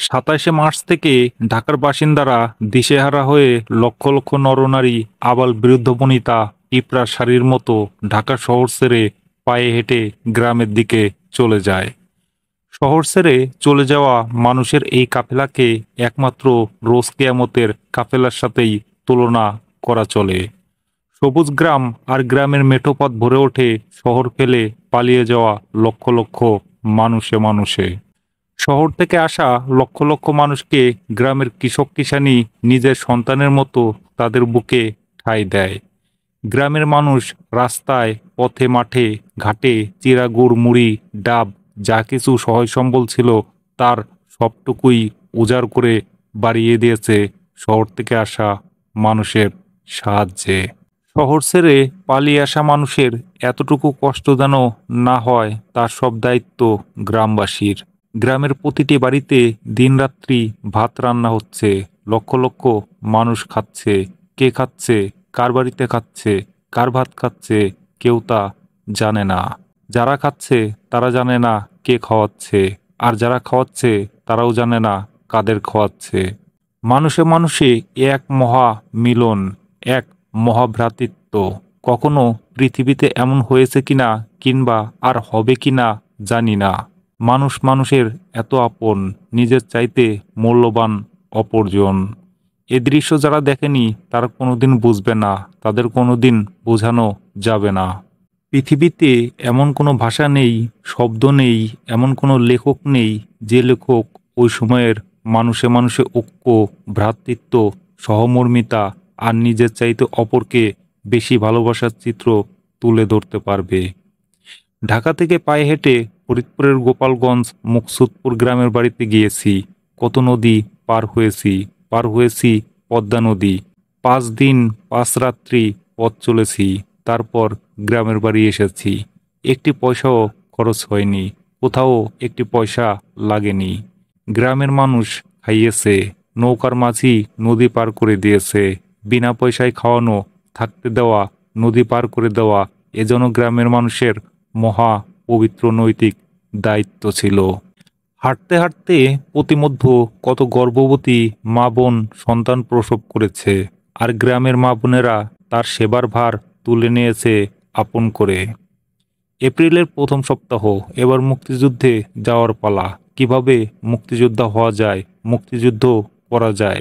27 March থেকে ঢাকার বাসিন্দারা দিশেহারা হয়ে লক্ষ লক্ষ নরনারী আবাল বৃদ্ধবনিতা পিঁপড়ার সারির মতো ঢাকা শহর ছেড়ে পায়ে হেঁটে গ্রামের দিকে চলে যায়। শহর ছেড়ে চলে যাওয়া মানুষের এই কাফেলাকে একমাত্র রোজ কেয়ামতের কাফেলার সাথেই তুলনা করা চলে। সবুজ গ্রাম আর গ্রামের মেঠো পথ ভরে ওঠে শহর ফেলে পালিয়ে যাওয়া লক্ষ লক্ষ মানুষে মানুষে। শহর থেকে আসা লক্ষ লক্ষ মানুষকে গ্রামের কৃষক কিষানি নিজের সন্তানের মতো তাদের বুকে ঠাঁই দেয়। গ্রামের মানুষ রাস্তায়, পথে, মাঠে, ঘাটে চিরা, গুড়, মুড়ি, ডাব যা কিছু সহায় সম্বল ছিল তার সবটুকুই উজাড় করে বাড়িয়ে দিয়েছে শহর থেকে আসা মানুষের সাহায্যে। শহর ছেড়ে পালিয়ে আসা মানুষের এতটুকু কষ্ট যেন না হয় তার সব দায়িত্ব গ্রামবাসীর। গ্রামের প্রতিটি বাড়িতে দিনরাত্রি ভাত রান্না হচ্ছে, লক্ষ লক্ষ মানুষ খাচ্ছে। কে খাচ্ছে, কার বাড়িতে খাচ্ছে, কার ভাত খাচ্ছে কেউ তা জানে না। যারা খাচ্ছে তারা জানে না কে খাওয়াচ্ছে, আর যারা খাওয়াচ্ছে তারাও জানে না কাদের খাওয়াচ্ছে। মানুষে মানুষে এক মহা মিলন, এক মহাভ্রাতৃত্ব। কখনো পৃথিবীতে এমন হয়েছে কিনা কিংবা আর হবে কিনা জানি না, মানুষ মানুষের এত আপন, নিজের চাইতে মূল্যবান অপরজন। এ দৃশ্য যারা দেখেনি তারা কোনোদিন বুঝবে না, তাদের কোনোদিন বোঝানো যাবে না। পৃথিবীতে এমন কোনো ভাষা নেই, শব্দ নেই, এমন কোনো লেখক নেই যে লেখক ওই সময়ের মানুষে মানুষে ঐক্য, ভ্রাতৃত্ব, সহমর্মিতা আর নিজের চাইতে অপরকে বেশি ভালোবাসার চিত্র তুলে ধরতে পারবে। ঢাকা থেকে পায়ে হেঁটে ফরিদপুরের গোপালগঞ্জ মুকসুদপুর গ্রামের বাড়িতে গিয়েছি। কত নদী পার হয়েছি পদ্মা নদী। 5 দিন 5 রাত্রি পথ চলেছি, তারপর গ্রামের বাড়ি এসেছি। একটি পয়সাও খরচ হয়নি, কোথাও একটি পয়সা লাগেনি। গ্রামের মানুষ খাইয়েছে, নৌকার মাঝি নদী পার করে দিয়েছে। বিনা পয়সায় খাওয়ানো, থাকতে দেওয়া, নদী পার করে দেওয়া এজন্য গ্রামের মানুষের মহা পবিত্র নৈতিক দায়িত্ব ছিল। হাঁটতে হাঁটতে প্রতিমধ্যে কত গর্ভবতী মা বোন সন্তান প্রসব করেছে, আর গ্রামের মা বোনেরা তার সেবার ভার তুলে নিয়েছে আপন করে। এপ্রিলের প্রথম সপ্তাহ, এবার মুক্তিযুদ্ধে যাওয়ার পালা। কিভাবে মুক্তিযোদ্ধা হওয়া যায়, মুক্তিযুদ্ধ করা যায়।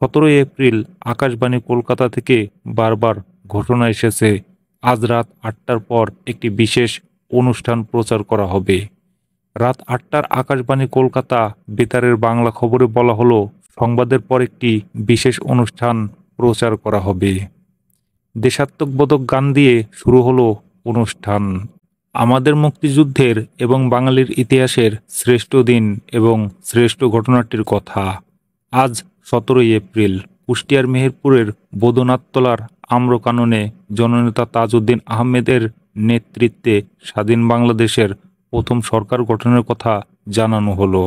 17 এপ্রিল আকাশবাণী কলকাতা থেকে বারবার ঘোষণা এসেছে, আজ রাত 8টার পর একটি বিশেষ অনুষ্ঠান প্রচার করা হবে। রাত 8টার আকাশবাণী কলকাতা বেতারের বাংলা খবরে বলা হলো, সংবাদের পর একটি বিশেষ অনুষ্ঠান প্রচার করা হবে। দেশাত্মবোধক গান দিয়ে শুরু হলো অনুষ্ঠান। আমাদের মুক্তিযুদ্ধের এবং বাঙালির ইতিহাসের শ্রেষ্ঠ দিন এবং শ্রেষ্ঠ ঘটনাটির কথা। আজ 17 এপ্রিল কুষ্টিয়ার মেহেরপুরের বৈদ্যনাথতলার আম্রকাননে জননেতা তাজউদ্দিন আহমেদের নেতৃত্বে স্বাধীন বাংলাদেশের প্রথম সরকার গঠনের কথা জানানো হলো।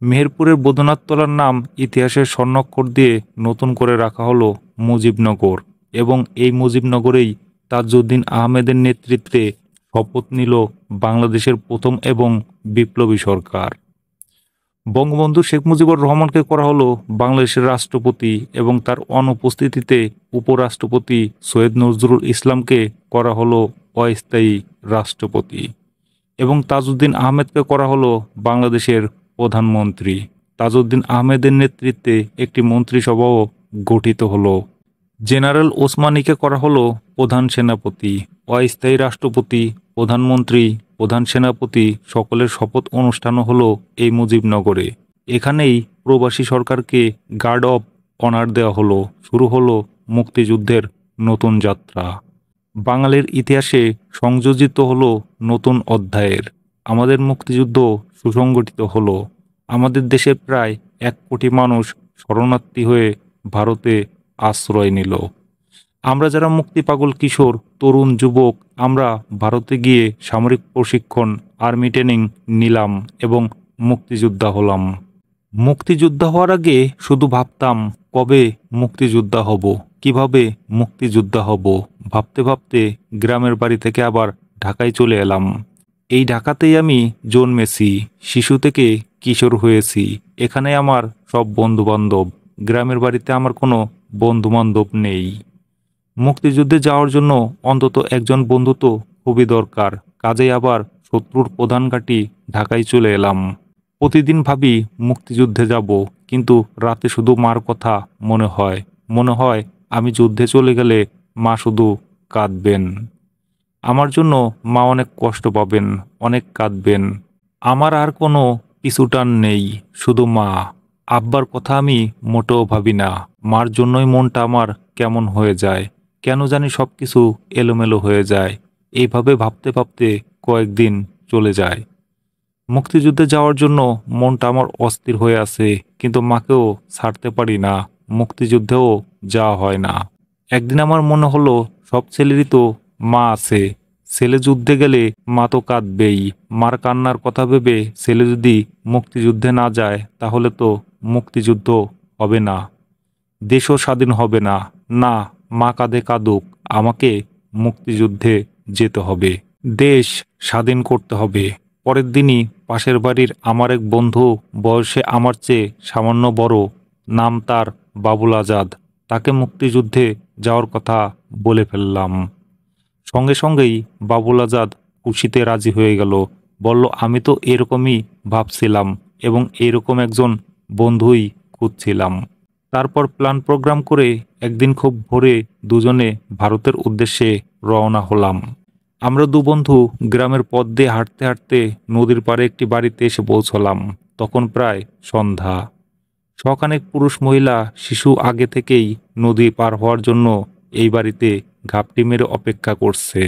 মেহেরপুরের বৈদ্যনাথতলার নাম ইতিহাসের স্বর্ণাক্ষর দিয়ে নতুন করে রাখা হলো মুজিবনগর, এবং এই মুজিবনগরেই তাজউদ্দিন আহমেদের নেতৃত্বে শপথ নিল বাংলাদেশের প্রথম এবং বিপ্লবী সরকার। বঙ্গবন্ধু শেখ মুজিবুর রহমানকে করা হলো বাংলাদেশের রাষ্ট্রপতি, এবং তার অনুপস্থিতিতে উপরাষ্ট্রপতি সৈয়দ নজরুল ইসলামকে করা হলো অস্থায়ী রাষ্ট্রপতি, এবং তাজউদ্দিন আহমেদকে করা হলো বাংলাদেশের প্রধানমন্ত্রী। তাজউদ্দিন আহমেদের নেতৃত্বে একটি মন্ত্রিসভাও গঠিত হলো। জেনারেল ওসমানীকে করা হলো প্রধান সেনাপতি। অস্থায়ী রাষ্ট্রপতি, প্রধানমন্ত্রী, প্রধান সেনাপতি সকলের শপথ অনুষ্ঠানও হলো এই মুজিবনগরে। এখানেই প্রবাসী সরকারকে গার্ড অব অনার দেওয়া হলো। শুরু হলো মুক্তিযুদ্ধের নতুন যাত্রা। বাঙালির ইতিহাসে সংযোজিত হলো নতুন অধ্যায়ের। আমাদের মুক্তিযুদ্ধ সুসংগঠিত হলো। আমাদের দেশের প্রায় 1 কোটি মানুষ শরণার্থী হয়ে ভারতে আশ্রয় নিল। আমরা যারা মুক্তিপাগল কিশোর, তরুণ, যুবক, আমরা ভারতে গিয়ে সামরিক প্রশিক্ষণ, আর্মি ট্রেনিং নিলাম এবং মুক্তিযোদ্ধা হলাম। মুক্তিযোদ্ধা হওয়ার আগে শুধু ভাবতাম কবে মুক্তিযোদ্ধা হব, কিভাবে মুক্তিযোদ্ধা হব। ভাবতে ভাবতে গ্রামের বাড়ি থেকে আবার ঢাকায় চলে এলাম। এই ঢাকাতেই আমি জন্মেছি, শিশু থেকে কিশোর হয়েছি। এখানে আমার সব বন্ধুবান্ধব। গ্রামের বাড়িতে আমার কোনো বন্ধুবান্ধব নেই। মুক্তিযুদ্ধে যাওয়ার জন্য অন্তত একজন বন্ধু তো খুবই দরকার। কাজেই আবার শত্রুর প্রধান ঘাঁটি ঢাকায় চলে এলাম। প্রতিদিন ভাবি মুক্তিযুদ্ধে যাব, কিন্তু রাতে শুধু মার কথা মনে হয়। মনে হয় আমি যুদ্ধে চলে গেলে মা শুধু কাঁদবেন। আমার জন্য মা অনেক কষ্ট পাবেন, অনেক কাঁদবেন। আমার আর কোনো পিছুটান নেই, শুধু মা। আব্বার কথা আমি মোটেও ভাবি না। মার জন্যই মনটা আমার কেমন হয়ে যায়। কেন জানি সব কিছু এলোমেলো হয়ে যায়। এইভাবে ভাবতে ভাবতে কয়েকদিন চলে যায়। মুক্তিযুদ্ধে যাওয়ার জন্য মনটা আমার অস্থির হয়ে আছে, কিন্তু মাকেও ছাড়তে পারি না। মুক্তিযুদ্ধেও যাওয়া হয় না। একদিন আমার মনে হলো, সব ছেলেরই তো মা আছে। ছেলে যুদ্ধে গেলে মা তো কাঁদবেই। মার কান্নার কথা ভেবে ছেলে যদি মুক্তিযুদ্ধে না যায়, তাহলে তো মুক্তিযুদ্ধ হবে না, দেশও স্বাধীন হবে না। না, মা কাঁদে কাঁদুক, আমাকে মুক্তিযুদ্ধে যেতে হবে। দেশ স্বাধীন করতে হবে। পরের দিনই পাশের বাড়ির আমার এক বন্ধু, বয়সে আমার চেয়ে সামান্য বড়, নাম তার বাবুল আজাদ, তাকে মুক্তিযুদ্ধে যাওয়ার কথা বলে ফেললাম। সঙ্গে সঙ্গেই বাবুল আজাদ খুশিতে রাজি হয়ে গেল। বলল, আমি তো এরকমই ভাবছিলাম এবং এরকম একজন বন্ধুই খুঁজছিলাম। তারপর প্ল্যান প্রোগ্রাম করে একদিন খুব ভোরে দুজনে ভারতের উদ্দেশ্যে রওনা হলাম। আমরা দু বন্ধু গ্রামের পথ দিয়ে হাঁটতে হাঁটতে নদীর পাড়ে একটি বাড়িতে এসে পৌঁছলাম। তখন প্রায় সন্ধ্যা। শখানেক পুরুষ মহিলা শিশু আগে থেকেই নদী পার হওয়ার জন্য এই বাড়িতে ঘাপটি মেরে অপেক্ষা করছে।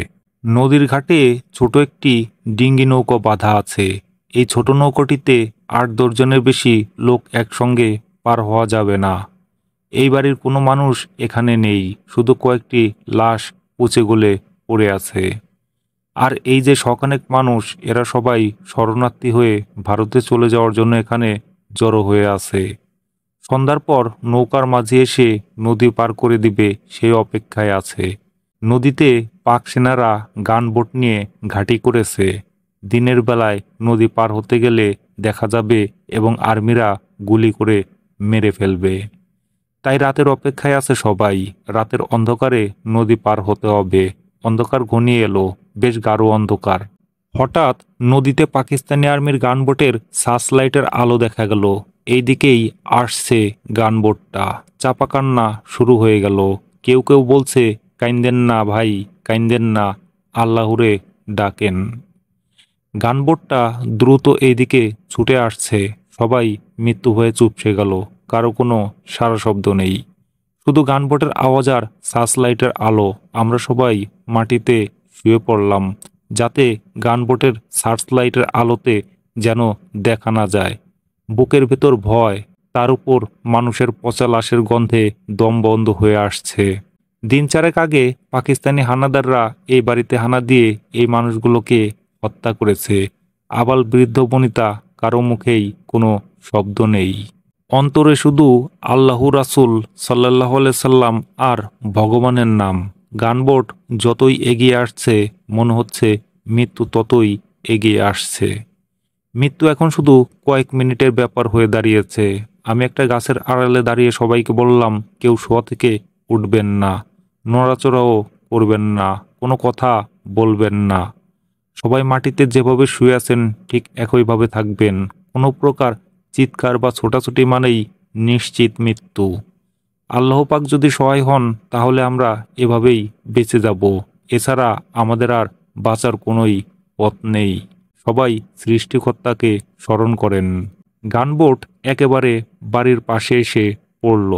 নদীর ঘাটে ছোট একটি ডিঙ্গি নৌকো বাঁধা আছে। এই ছোট নৌকোটিতে ৮-১০ জনের বেশি লোক একসঙ্গে পার হওয়া যাবে না। এই বাড়ির কোনো মানুষ এখানে নেই, শুধু কয়েকটি লাশ পচে গলে পড়ে আছে। আর এই যে শখানেক মানুষ, এরা সবাই শরণার্থী হয়ে ভারতে চলে যাওয়ার জন্য এখানে জড়ো হয়ে আছে। সন্ধ্যার পর নৌকার মাঝে এসে নদী পার করে দিবে, সেই অপেক্ষায় আছে। নদীতে পাক সেনারা গানবোট নিয়ে ঘাঁটি করেছে। দিনের বেলায় নদী পার হতে গেলে দেখা যাবে এবং আর্মিরা গুলি করে মেরে ফেলবে। তাই রাতের অপেক্ষায় আছে সবাই। রাতের অন্ধকারে নদী পার হতে হবে। অন্ধকার ঘনিয়ে এলো, বেশ গাঢ় অন্ধকার। হঠাৎ নদীতে পাকিস্তানি আর্মির গানবোটের সার্চ লাইটের আলো দেখা গেল। এই দিকেই আসছে গানবোটটা। চাপা কান্না শুরু হয়ে গেল। কেউ কেউ বলছে, কাইন্দেন না ভাই, কাইন্দেন না, আল্লাহরে ডাকেন। গানবোটটা দ্রুত এইদিকে ছুটে আসছে। সবাই মৃত্যু হয়ে চুপসে গেল। কারো কোনো সারা শব্দ নেই, শুধু গানবোটের আওয়াজ আর সার্চ লাইটের আলো। আমরা সবাই মাটিতে শুয়ে পড়লাম, যাতে গানবোটের সার্চ লাইটের আলোতে যেন দেখা না যায়। বুকের ভেতর ভয়, তার উপর মানুষের পচা লাশের গন্ধে দম বন্ধ হয়ে আসছে। দিন চারেক আগে পাকিস্তানি হানাদাররা এই বাড়িতে হানা দিয়ে এই মানুষগুলোকে হত্যা করেছে। আবাল বৃদ্ধ বনিতা, কারো মুখেই কোনো শব্দ নেই। অন্তরে শুধু আল্লাহু রাসূল সাল্লাল্লাহু আলাইহি সাল্লাম আর ভগবানের নাম। গানবোট যতই এগিয়ে আসছে, মনে হচ্ছে মৃত্যু ততই এগিয়ে আসছে। মৃত্যু এখন শুধু কয়েক মিনিটের ব্যাপার হয়ে দাঁড়িয়েছে। আমি একটা গাছের আড়ালে দাঁড়িয়ে সবাইকে বললাম, কেউ শোয়া থেকে উঠবেন না, নড়াচড়াও করবেন না, কোনো কথা বলবেন না। সবাই মাটিতে যেভাবে শুয়ে আছেন ঠিক একইভাবে থাকবেন। কোনো প্রকার চিৎকার বা ছোটাছুটি মানেই নিশ্চিত মৃত্যু। আল্লাহ পাক যদি সহায় হন, তাহলে আমরা এভাবেই বেঁচে যাব। এছাড়া আমাদের আর বাঁচার কোনোই পথ নেই। সবাই সৃষ্টিকর্তাকে স্মরণ করেন। গানবোট একেবারে বাড়ির পাশে এসে পড়ল।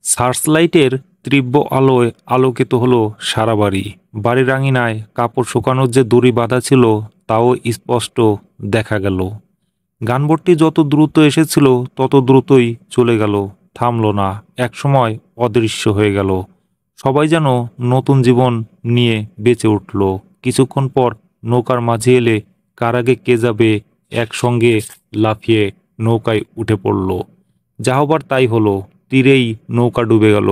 সার্চলাইটের তীব্র আলোয় আলোকিত হলো সারা বাড়ি। বাড়ির আঙিনায় কাপড় শুকানোর যে দড়ি বাঁধা ছিল, তাও স্পষ্ট দেখা গেল। গানবোটটি যত দ্রুত এসেছিল তত দ্রুতই চলে গেল, থামল না। একসময় অদৃশ্য হয়ে গেল। সবাই যেন নতুন জীবন নিয়ে বেঁচে উঠল। কিছুক্ষণ পর নৌকার মাঝে এলে কার আগে কে যাবে একসঙ্গে লাফিয়ে নৌকায় উঠে পড়ল। যা হবার তাই হলো, তীরেই নৌকা ডুবে গেল।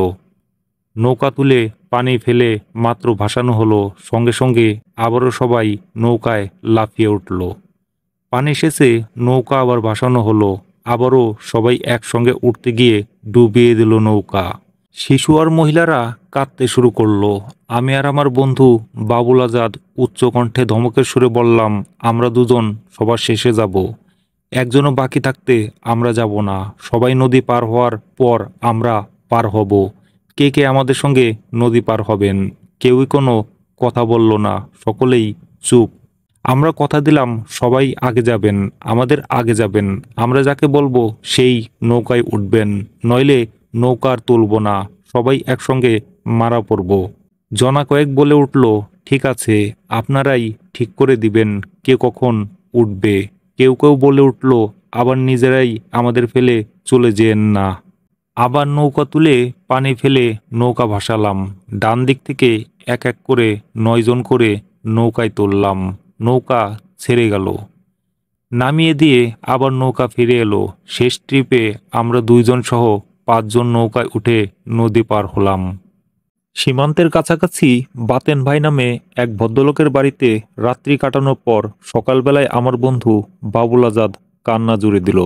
নৌকা তুলে পানি ফেলে মাত্র ভাসানো হলো, সঙ্গে সঙ্গে আবারও সবাই নৌকায় লাফিয়ে উঠল। পানি শেষে নৌকা আবার ভাসানো হলো, আবারও সবাই একসঙ্গে উঠতে গিয়ে ডুবিয়ে দিল নৌকা। শিশু আর মহিলারা কাঁদতে শুরু করলো। আমি আর আমার বন্ধু বাবুল আজাদ উচ্চকণ্ঠে ধমকের সুরে বললাম, আমরা দুজন সবার শেষে যাব, একজনও বাকি থাকতে আমরা যাব না। সবাই নদী পার হওয়ার পর আমরা পার হব। কে কে আমাদের সঙ্গে নদী পার হবেন? কেউই কোনো কথা বলল না, সকলেই চুপ। আমরা কথা দিলাম সবাই আগে যাবেন, আমাদের আগে যাবেন। আমরা যাকে বলবো সেই নৌকায় উঠবেন, নইলে নৌকা আর তুলব না, সবাই একসঙ্গে মারা পড়ব। জনা কয়েক বলে উঠল, ঠিক আছে, আপনারাই ঠিক করে দিবেন কে কখন উঠবে। কেউ কেউ বলে উঠল, আবার নিজেরাই আমাদের ফেলে চলে যেয়েন না। আবার নৌকা তুলে পানি ফেলে নৌকা ভাসালাম। ডান দিক থেকে এক এক করে 9 জন করে নৌকায় তুললাম। নৌকা ছেড়ে গেল, নামিয়ে দিয়ে আবার নৌকা ফিরে এলো। শেষ ট্রিপে আমরা 2 জন সহ 5 জন নৌকায় উঠে নদী পার হলাম। সীমান্তের কাছাকাছি বাতেন ভাই নামে এক ভদ্রলোকের বাড়িতে রাত্রি কাটানোর পর সকালবেলায় আমার বন্ধু বাবুল আজাদ কান্না জুড়ে দিল।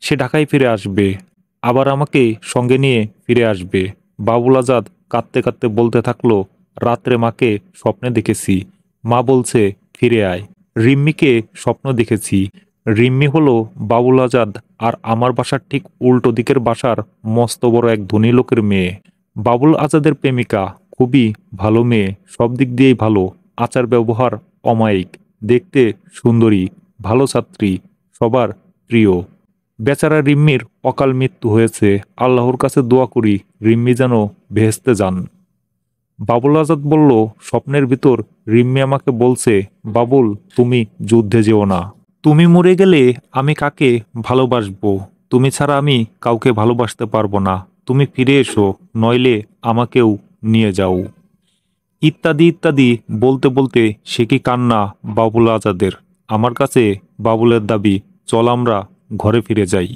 সে ঢাকায় ফিরে আসবে, আবার আমাকে সঙ্গে নিয়ে ফিরে আসবে। বাবুল আজাদ কাঁদতে কাঁদতে বলতে থাকলো, রাত্রে মাকে স্বপ্নে দেখেছি, মা বলছে ফিরে আয়। রিম্মিকে স্বপ্ন দেখেছি। রিম্মি হলো বাবুল আজাদ আর আমার বাসার ঠিক উল্টো দিকের বাসার মস্ত বড় এক ধনী লোকের মেয়ে। বাবুল আজাদের প্রেমিকা, খুবই ভালো মেয়ে, সব দিক দিয়েই ভালো, আচার ব্যবহার অমায়িক, দেখতে সুন্দরী, ভালো ছাত্রী, সবার প্রিয়। বেচারা রিম্মির অকাল মৃত্যু হয়েছে। আল্লাহর কাছে দোয়া করি রিম্মি যেন বেহেশতে যান। বাবুল আজাদ বলল, স্বপ্নের ভিতর রিম্মি আমাকে বলছে, বাবুল তুমি যুদ্ধে যেও না, তুমি মরে গেলে আমি কাকে ভালোবাসবো, তুমি ছাড়া আমি কাউকে ভালোবাসতে পারবো না, তুমি ফিরে এসো, নইলে আমাকেও নিয়ে যাও। ইত্যাদি ইত্যাদি বলতে বলতে সে কি কান্না বাবুল আজাদের। আমার কাছে বাবুলের দাবি, চল আমরা ঘরে ফিরে যাই।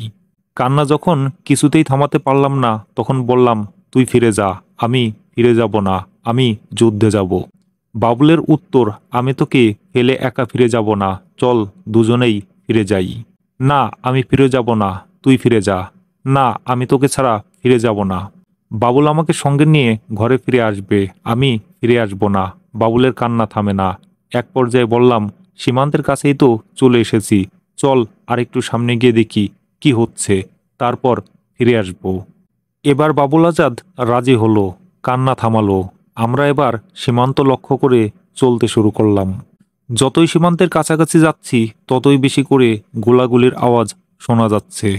কান্না যখন কিছুতেই থামাতে পারলাম না, তখন বললাম, তুই ফিরে যা, আমি ফিরে যাব না, আমি যুদ্ধে যাব। বাবুলের উত্তর, আমি তোকে ফেলে একা ফিরে যাব না, চল দুজনেই ফিরে যাই। না, আমি ফিরে যাব না, তুই ফিরে যা। না, আমি তোকে ছাড়া ফিরে যাব না। বাবুল আমাকে সঙ্গে নিয়ে ঘরে ফিরে আসবে, আমি ফিরে আসব না। বাবুলের কান্না থামে না। এক পর্যায়ে বললাম, সীমান্তের কাছেই তো চলে এসেছি, চল আর একটু সামনে গিয়ে দেখি কি হচ্ছে, তারপর ফিরে আসব। এবার বাবুল আজাদ রাজি হলো, কান্না থামালো। আমরা এবার সীমান্ত লক্ষ্য করে চলতে শুরু করলাম। যতই সীমান্তের কাছাকাছি যাচ্ছি ততই বেশি করে গোলাগুলির আওয়াজ শোনা যাচ্ছে।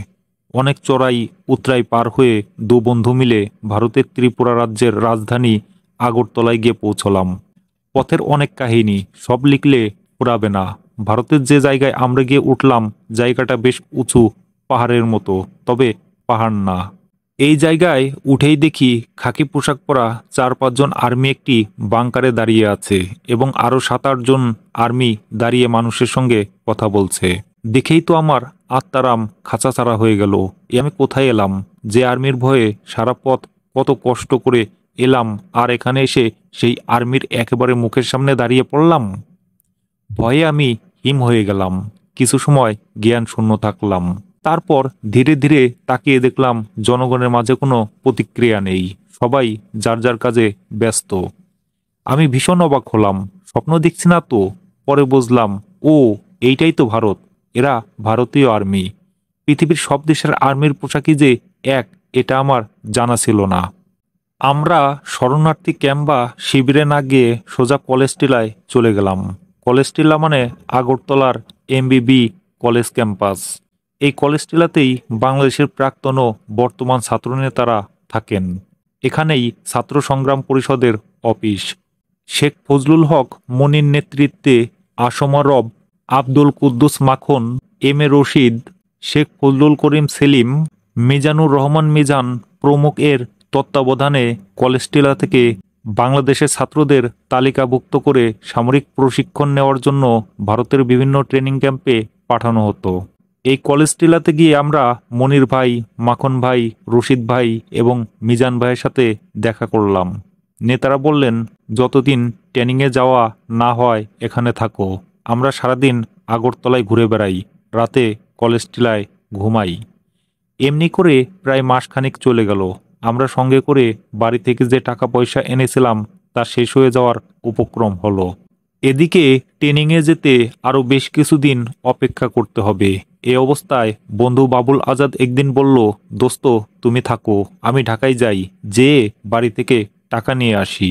অনেক চড়াই উতরাই পার হয়ে 2 বন্ধু মিলে ভারতের ত্রিপুরা রাজ্যের রাজধানী আগরতলায় গিয়ে পৌঁছলাম। পথের অনেক কাহিনী, সব লিখলে ফুরাবে না। ভারতের যে জায়গায় আমরা গিয়ে উঠলাম, জায়গাটা বেশ উঁচু, পাহাড়ের মতো, তবে পাহাড় না। এই জায়গায় উঠেই দেখি খাকি পোশাক পরা 4-5 জন আর্মি একটি বাংকারে দাঁড়িয়ে আছে এবং আরও 7-8 জন আর্মি দাঁড়িয়ে মানুষের সঙ্গে কথা বলছে। দেখেই তো আমার আত্মারাম খাঁচাছাড়া হয়ে গেল। আমি কোথায় এলাম? যে আর্মির ভয়ে সারা পথ কত কষ্ট করে এলাম, আর এখানে এসে সেই আর্মির একেবারে মুখের সামনে দাঁড়িয়ে পড়লাম। ভয়ে আমি হিম হয়ে গেলাম। কিছু সময় জ্ঞান শূন্য থাকলাম। তারপর ধীরে ধীরে তাকিয়ে দেখলাম জনগণের মাঝে কোনো প্রতিক্রিয়া নেই, সবাই যার যার কাজে ব্যস্ত। আমি ভীষণ অবাক হলাম, স্বপ্ন দেখছি না তো। পরে বুঝলাম, ও এইটাই তো ভারত, এরা ভারতীয় আর্মি। পৃথিবীর সব দেশের আর্মির পোশাকই যে এক, এটা আমার জানা ছিল না। আমরা শরণার্থী ক্যাম্প বা শিবিরে না গিয়ে সোজা কলেজ টিলায় চলে গেলাম। কলেজ টিলা মানে আগরতলার এমবিবি কলেজ ক্যাম্পাস। এই কলেজ টিলাতেই বাংলাদেশের প্রাক্তন ও বর্তমান ছাত্রনেতারা থাকেন। এখানেই ছাত্র সংগ্রাম পরিষদের অফিস। শেখ ফজলুল হক মনির নেতৃত্বে আসমা রব, আব্দুল কুদ্দুস মাখন, এম এ রশিদ, শেখ ফজলুল করিম সেলিম, মিজানুর রহমান মিজান প্রমুখ এর তত্ত্বাবধানে কলেজ টিলা থেকে বাংলাদেশের ছাত্রদের তালিকাভুক্ত করে সামরিক প্রশিক্ষণ নেওয়ার জন্য ভারতের বিভিন্ন ট্রেনিং ক্যাম্পে পাঠানো হতো। এই কলেজ টিলাতে গিয়ে আমরা মনির ভাই, মাখন ভাই, রশিদ ভাই এবং মিজান ভাইয়ের সাথে দেখা করলাম। নেতারা বললেন, যতদিন ট্রেনিংয়ে যাওয়া না হয় এখানে থাকো। আমরা সারাদিন আগরতলায় ঘুরে বেড়াই, রাতে কলেজ টিলায় ঘুমাই। এমনি করে প্রায় মাসখানেক চলে গেল। আমরা সঙ্গে করে বাড়ি থেকে যে টাকা পয়সা এনেছিলাম তা শেষ হয়ে যাওয়ার উপক্রম হলো। এদিকে ট্রেনিংয়ে যেতে আরও বেশ কিছুদিন অপেক্ষা করতে হবে। এ অবস্থায় বন্ধু বাবুল আজাদ একদিন বলল, দোস্ত তুমি থাকো, আমি ঢাকায় যাই, যেয়ে বাড়ি থেকে টাকা নিয়ে আসি।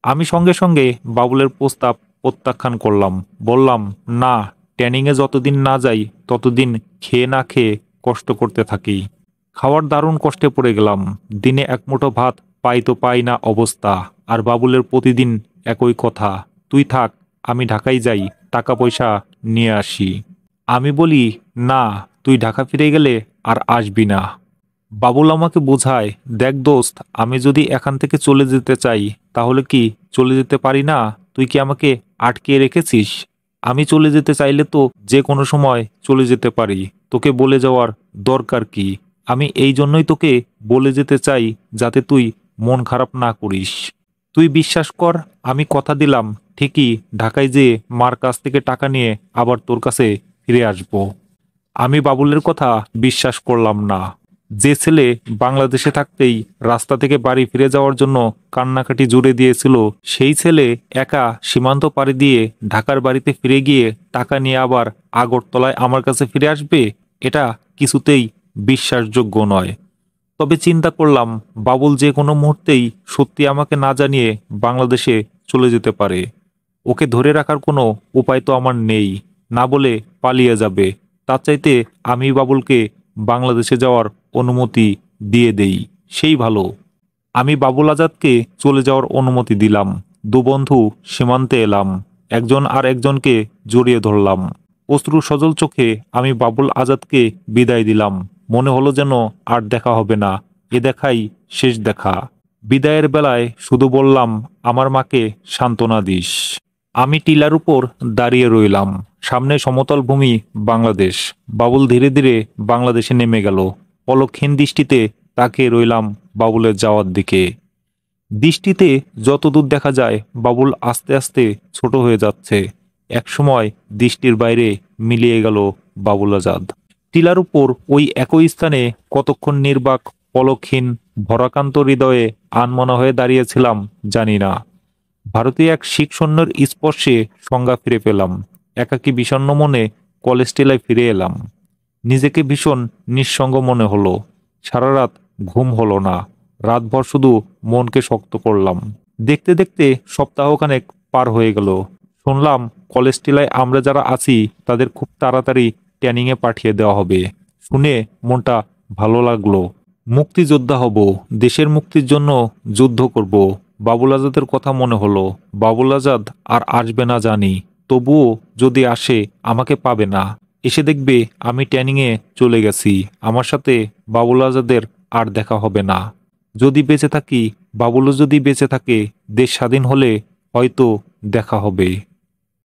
আমি সঙ্গে সঙ্গে বাবুলের প্রস্তাব প্রত্যাখ্যান করলাম। বললাম, না, ট্রেনিংয়ে যতদিন না যাই ততদিন খেয়ে না খেয়ে কষ্ট করতে থাকি। খাওয়ার দারুণ কষ্টে পড়ে গেলাম। দিনে এক মুঠো ভাত পাই তো পাই না অবস্থা। আর বাবুলের প্রতিদিন একই কথা, তুই থাক, আমি ঢাকায় যাই, টাকা পয়সা নিয়ে আসি। আমি বলি, না, তুই ঢাকা ফিরে গেলে আর আসবি না। বাবুল আমাকে বোঝায়, দেখ দোস্ত, আমি যদি এখান থেকে চলে যেতে চাই তাহলে কি চলে যেতে পারি না? তুই কি আমাকে আটকে রেখেছিস? আমি চলে যেতে চাইলে তো যে কোনো সময় চলে যেতে পারি। তোকে বলে যাওয়ার দরকার কি? আমি এই জন্যই তোকে বলে যেতে চাই যাতে তুই মন খারাপ না করিস। তুই বিশ্বাস কর, আমি কথা দিলাম ঠিকই ঢাকায় যেয়ে মার কাছ থেকে টাকা নিয়ে আবার তোর কাছে ফিরে আসব। আমি বাবুলের কথা বিশ্বাস করলাম না। যে ছেলে বাংলাদেশে থাকতেই রাস্তা থেকে বাড়ি ফিরে যাওয়ার জন্য কান্নাকাটি জুড়ে দিয়েছিল, সেই ছেলে একা সীমান্ত পাড়ি দিয়ে ঢাকার বাড়িতে ফিরে গিয়ে টাকা নিয়ে আবার আগরতলায় আমার কাছে ফিরে আসবে, এটা কিছুতেই বিশ্বাসযোগ্য নয়। তবে চিন্তা করলাম, বাবুল যে কোনো মুহূর্তেই সত্যি আমাকে না জানিয়ে বাংলাদেশে চলে যেতে পারে। ওকে ধরে রাখার কোনো উপায় তো আমার নেই, না বলে পালিয়ে যাবে। তার চাইতে আমি বাবুলকে বাংলাদেশে যাওয়ার অনুমতি দিয়ে দেই, সেই ভালো। আমি বাবুল আজাদকে চলে যাওয়ার অনুমতি দিলাম। দু বন্ধু সীমান্তে এলাম, একজন আর একজনকে জড়িয়ে ধরলাম। অশ্রু সজল চোখে আমি বাবুল আজাদকে বিদায় দিলাম। মনে হলো যেন আর দেখা হবে না, এ দেখাই শেষ দেখা। বিদায়ের বেলায় শুধু বললাম, আমার মাকে সান্ত্বনা দিস। আমি টিলার উপর দাঁড়িয়ে রইলাম। সামনে সমতল ভূমি বাংলাদেশ। বাবুল ধীরে ধীরে বাংলাদেশে নেমে গেল। পলকহীন দৃষ্টিতে তাকিয়ে রইলাম বাবুলের যাওয়ার দিকে। দৃষ্টিতে যতদূর দেখা যায় বাবুল আস্তে আস্তে ছোট হয়ে যাচ্ছে। একসময় দৃষ্টির বাইরে মিলিয়ে গেল বাবুল আজাদ। টিলার উপর ওই একই স্থানে কতক্ষণ নির্বাক, পলকহীন, ভরাকান্ত হৃদয়ে আনমনা হয়ে দাঁড়িয়েছিলাম জানি না। ভারতীয় এক শিখ সৈন্যের স্পর্শে সংজ্ঞা ফিরে পেলাম। একাকী বিষণ্ণ মনে কলেজ টিলায় ফিরে এলাম। নিজেকে ভীষণ নিঃসঙ্গ মনে হলো। সারা রাত ঘুম হলো না। রাতভর শুধু মনকে শক্ত করলাম। দেখতে দেখতে সপ্তাহখানেক পার হয়ে গেল। শুনলাম কলেজ টিলায় আমরা যারা আছি তাদের খুব তাড়াতাড়ি ট্রেনিংয়ে পাঠিয়ে দেওয়া হবে। শুনে মনটা ভালো লাগলো। মুক্তিযোদ্ধা হব, দেশের মুক্তির জন্য যুদ্ধ করব। বাবুল আজাদের কথা মনে হলো। বাবুল আজাদ আর আসবে না জানি, তবুও যদি আসে আমাকে পাবে না। এসে দেখবে আমি ট্রেনিংয়ে চলে গেছি। আমার সাথে বাবুল আজাদের আর দেখা হবে না। যদি বেঁচে থাকি, বাবুলও যদি বেঁচে থাকে, দেশ স্বাধীন হলে হয়তো দেখা হবে।